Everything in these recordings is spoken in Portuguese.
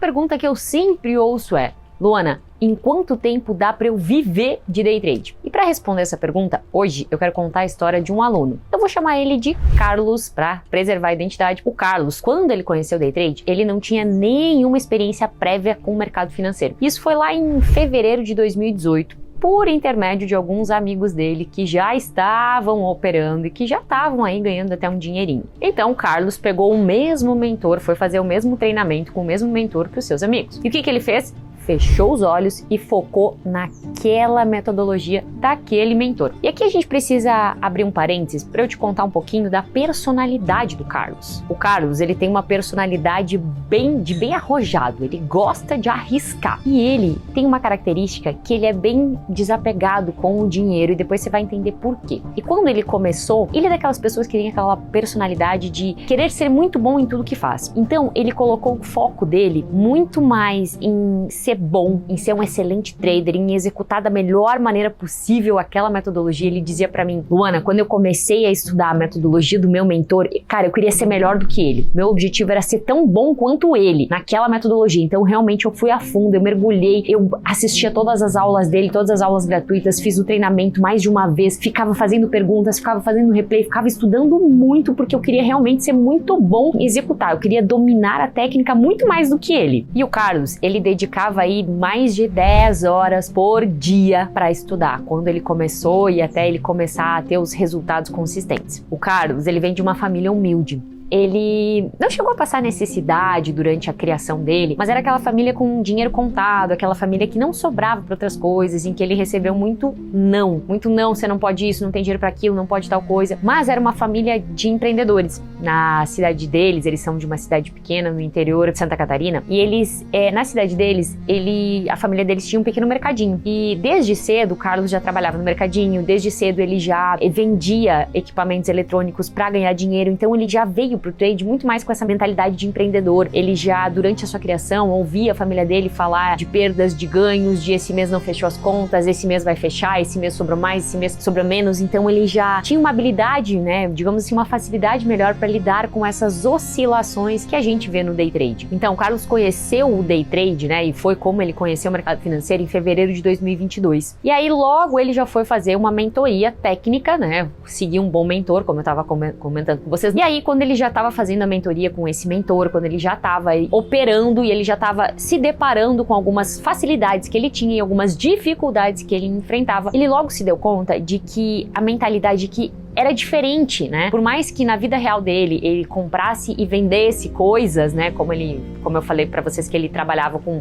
pergunta que eu sempre ouço é: Luana, em quanto tempo dá para eu viver de day trade? E para responder essa pergunta, hoje eu quero contar a história de um aluno. Eu vou chamar ele de Carlos para preservar a identidade. O Carlos, quando ele conheceu o day trade, ele não tinha nenhuma experiência prévia com o mercado financeiro. Isso foi lá em fevereiro de 2018. Por intermédio de alguns amigos dele que já estavam operando e que já estavam aí ganhando até um dinheirinho. Então, o Carlos pegou o mesmo mentor, foi fazer o mesmo treinamento com o mesmo mentor que os seus amigos. E o que ele fez? Fechou os olhos e focou naquela metodologia daquele mentor. E aqui a gente precisa abrir um parênteses para eu te contar um pouquinho da personalidade do Carlos. O Carlos, ele tem uma personalidade bem arrojado, ele gosta de arriscar. E ele tem uma característica que ele é bem desapegado com o dinheiro, e depois você vai entender por quê. E quando ele começou, ele é daquelas pessoas que tem aquela personalidade de querer ser muito bom em tudo que faz. Então, ele colocou o foco dele muito mais em ser bom, em ser um excelente trader, em executar da melhor maneira possível aquela metodologia. Ele dizia pra mim: Luana, quando eu comecei a estudar a metodologia do meu mentor, cara, eu queria ser melhor do que ele. Meu objetivo era ser tão bom quanto ele naquela metodologia. Então, realmente, eu fui a fundo, eu mergulhei, eu assistia todas as aulas dele, todas as aulas gratuitas, fiz o treinamento mais de uma vez, ficava fazendo perguntas, ficava fazendo replay, ficava estudando muito, porque eu queria realmente ser muito bom em executar. Eu queria dominar a técnica muito mais do que ele. E o Carlos, ele dedicava aí mais de 10 horas por dia para estudar, quando ele começou e até ele começar a ter os resultados consistentes. O Carlos, ele vem de uma família humilde. Ele não chegou a passar necessidade durante a criação dele, mas era aquela família com dinheiro contado, aquela família que não sobrava para outras coisas, em que ele recebeu muito não, você não pode isso, não tem dinheiro para aquilo, não pode tal coisa. Mas era uma família de empreendedores. Na cidade deles, eles são de uma cidade pequena no interior de Santa Catarina, e eles, na cidade deles, a família deles tinha um pequeno mercadinho. E desde cedo, o Carlos já trabalhava no mercadinho, desde cedo ele já vendia equipamentos eletrônicos para ganhar dinheiro, então ele já veio pro trade muito mais com essa mentalidade de empreendedor. Ele já, durante a sua criação, ouvia a família dele falar de perdas, de ganhos, de esse mês não fechou as contas, esse mês vai fechar, esse mês sobrou mais, esse mês sobrou menos. Então ele já tinha uma habilidade, né, digamos assim, uma facilidade melhor para lidar com essas oscilações que a gente vê no day trade. Então, o Carlos conheceu o day trade, né, e foi como ele conheceu o mercado financeiro em fevereiro de 2022. E aí logo ele já foi fazer uma mentoria técnica, né, seguir um bom mentor, como eu estava comentando com vocês. E aí, quando ele já estava fazendo a mentoria com esse mentor, quando ele já estava operando e ele já estava se deparando com algumas facilidades que ele tinha e algumas dificuldades que ele enfrentava, ele logo se deu conta de que a mentalidade que era diferente, né? Por mais que na vida real dele ele comprasse e vendesse coisas, né? Como eu falei pra vocês que ele trabalhava com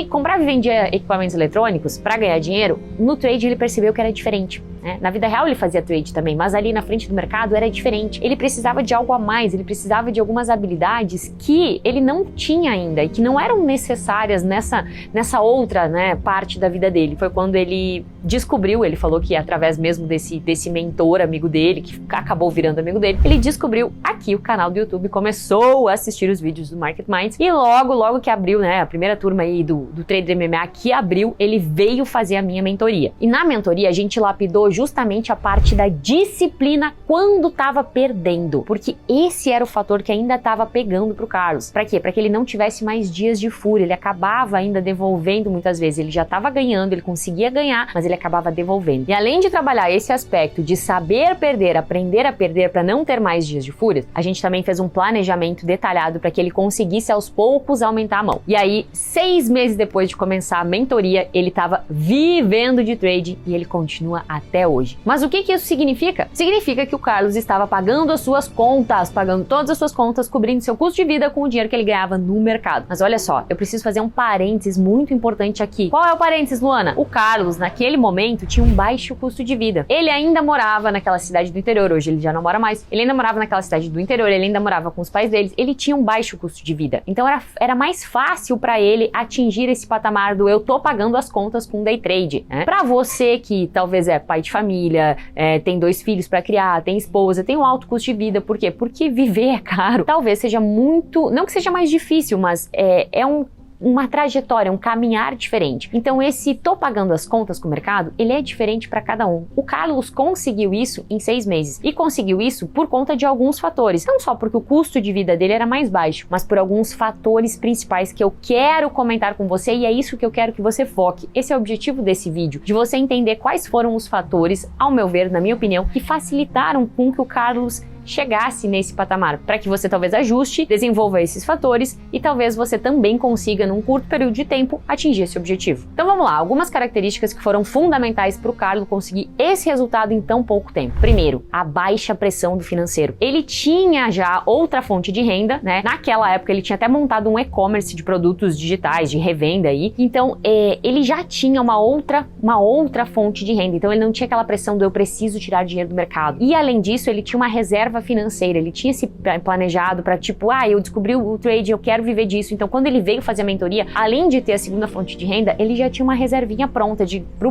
comprava e vendia equipamentos eletrônicos pra ganhar dinheiro, no trade ele percebeu que era diferente, né? Na vida real ele fazia trade também, mas ali na frente do mercado era diferente. Ele precisava de algo a mais, ele precisava de algumas habilidades que ele não tinha ainda e que não eram necessárias nessa outra, né, parte da vida dele. Foi quando ele descobriu, ele falou que através mesmo desse mentor amigo dele, que acabou virando amigo dele, ele descobriu aqui o canal do YouTube, começou a assistir os vídeos do Market Minds e logo que abriu, né, a primeira turma aí do Trader MMA que abriu, ele veio fazer a minha mentoria. E na mentoria a gente lapidou justamente a parte da disciplina quando tava perdendo, porque esse era o fator que ainda tava pegando pro Carlos. Pra quê? Pra que ele não tivesse mais dias de fúria, ele acabava ainda devolvendo muitas vezes, ele já tava ganhando, ele conseguia ganhar, mas ele acabava devolvendo. E além de trabalhar esse aspecto de saber perder, aprender a perder para não ter mais dias de fúria, a gente também fez um planejamento detalhado para que ele conseguisse aos poucos aumentar a mão. E aí, 6 meses depois de começar a mentoria, ele estava vivendo de trade e ele continua até hoje. Mas o que isso significa? Significa que o Carlos estava pagando as suas contas, pagando todas as suas contas, cobrindo seu custo de vida com o dinheiro que ele ganhava no mercado. Mas olha só, eu preciso fazer um parênteses muito importante aqui. Qual é o parênteses, Luana? O Carlos, naquele momento, tinha um baixo custo de vida. Ele ainda morava naquela cidade do interior, hoje ele já não mora mais. Ele ainda morava naquela cidade do interior, ele ainda morava com os pais deles. Ele tinha um baixo custo de vida. Então era mais fácil para ele atingir esse patamar do eu tô pagando as contas com day trade, né? Para você que talvez é pai de família, tem 2 filhos para criar, tem esposa, tem um alto custo de vida. Por quê? Porque viver é caro. Talvez seja muito, não que seja mais difícil, mas é um uma trajetória, um caminhar diferente. Então esse tô pagando as contas com o mercado, ele é diferente para cada um. O Carlos conseguiu isso em 6 meses e conseguiu isso por conta de alguns fatores, não só porque o custo de vida dele era mais baixo, mas por alguns fatores principais que eu quero comentar com você e é isso que eu quero que você foque. Esse é o objetivo desse vídeo, de você entender quais foram os fatores, ao meu ver, na minha opinião, que facilitaram com que o Carlos chegasse nesse patamar, para que você talvez ajuste, desenvolva esses fatores e talvez você também consiga, num curto período de tempo, atingir esse objetivo. Então vamos lá, algumas características que foram fundamentais para o Carlos conseguir esse resultado em tão pouco tempo. Primeiro, a baixa pressão do financeiro. Ele tinha já outra fonte de renda, né? Naquela época ele tinha até montado um e-commerce de produtos digitais, de revenda aí, então ele já tinha uma outra fonte de renda, então ele não tinha aquela pressão do eu preciso tirar dinheiro do mercado. E além disso, ele tinha uma reserva financeira, ele tinha se planejado para tipo, eu descobri o trade, eu quero viver disso. Então quando ele veio fazer a mentoria, além de ter a segunda fonte de renda, ele já tinha uma reservinha pronta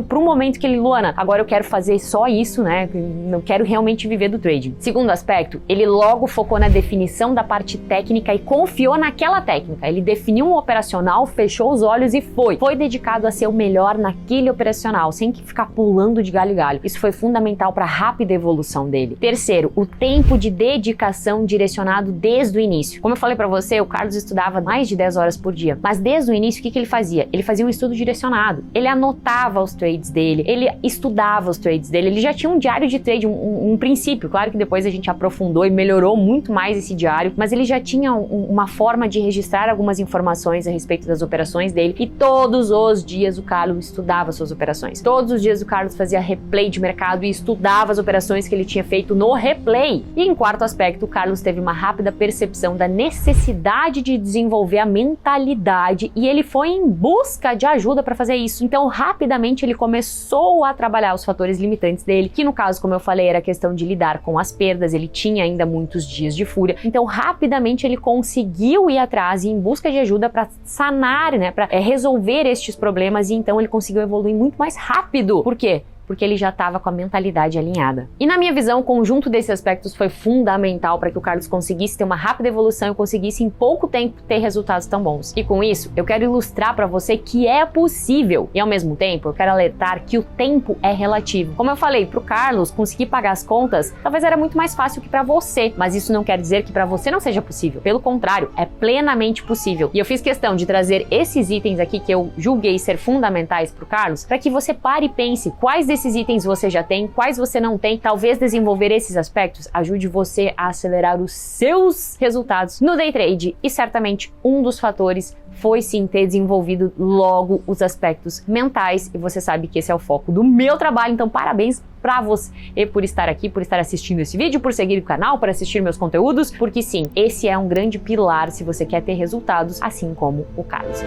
pro momento que ele, Luana, agora eu quero fazer só isso, né? Não quero realmente viver do trading. Segundo aspecto, ele logo focou na definição da parte técnica e confiou naquela técnica. Ele definiu um operacional, fechou os olhos e foi dedicado a ser o melhor naquele operacional, sem ficar pulando de galho em galho. Isso foi fundamental para a rápida evolução dele. Terceiro, o tempo de dedicação direcionado desde o início. Como eu falei para você, o Carlos estudava mais de 10 horas por dia, mas desde o início o que ele fazia? Ele fazia um estudo direcionado, ele anotava os trades dele, ele estudava os trades dele, ele já tinha um diário de trade, um princípio, claro que depois a gente aprofundou e melhorou muito mais esse diário, mas ele já tinha uma forma de registrar algumas informações a respeito das operações dele e todos os dias o Carlos estudava suas operações. Todos os dias o Carlos fazia replay de mercado e estudava as operações que ele tinha feito no replay. E em quarto aspecto, o Carlos teve uma rápida percepção da necessidade de desenvolver a mentalidade e ele foi em busca de ajuda para fazer isso. Então, rapidamente ele começou a trabalhar os fatores limitantes dele, que no caso, como eu falei, era a questão de lidar com as perdas, ele tinha ainda muitos dias de fúria. Então, rapidamente ele conseguiu ir atrás e em busca de ajuda para sanar, né, para resolver estes problemas e então ele conseguiu evoluir muito mais rápido. Por quê? Porque ele já estava com a mentalidade alinhada. E na minha visão, o conjunto desses aspectos foi fundamental para que o Carlos conseguisse ter uma rápida evolução e conseguisse em pouco tempo ter resultados tão bons. E com isso, eu quero ilustrar para você que é possível. E ao mesmo tempo, eu quero alertar que o tempo é relativo. Como eu falei, para o Carlos conseguir pagar as contas, talvez era muito mais fácil que para você, mas isso não quer dizer que para você não seja possível. Pelo contrário, é plenamente possível. E eu fiz questão de trazer esses itens aqui que eu julguei ser fundamentais para o Carlos, para que você pare e pense quais desses itens você já tem, quais você não tem. Talvez desenvolver esses aspectos ajude você a acelerar os seus resultados no day trade e certamente um dos fatores foi sim ter desenvolvido logo os aspectos mentais e você sabe que esse é o foco do meu trabalho, então parabéns pra você por estar aqui, por estar assistindo esse vídeo, por seguir o canal, por assistir meus conteúdos, porque sim, esse é um grande pilar se você quer ter resultados, assim como o Carlos.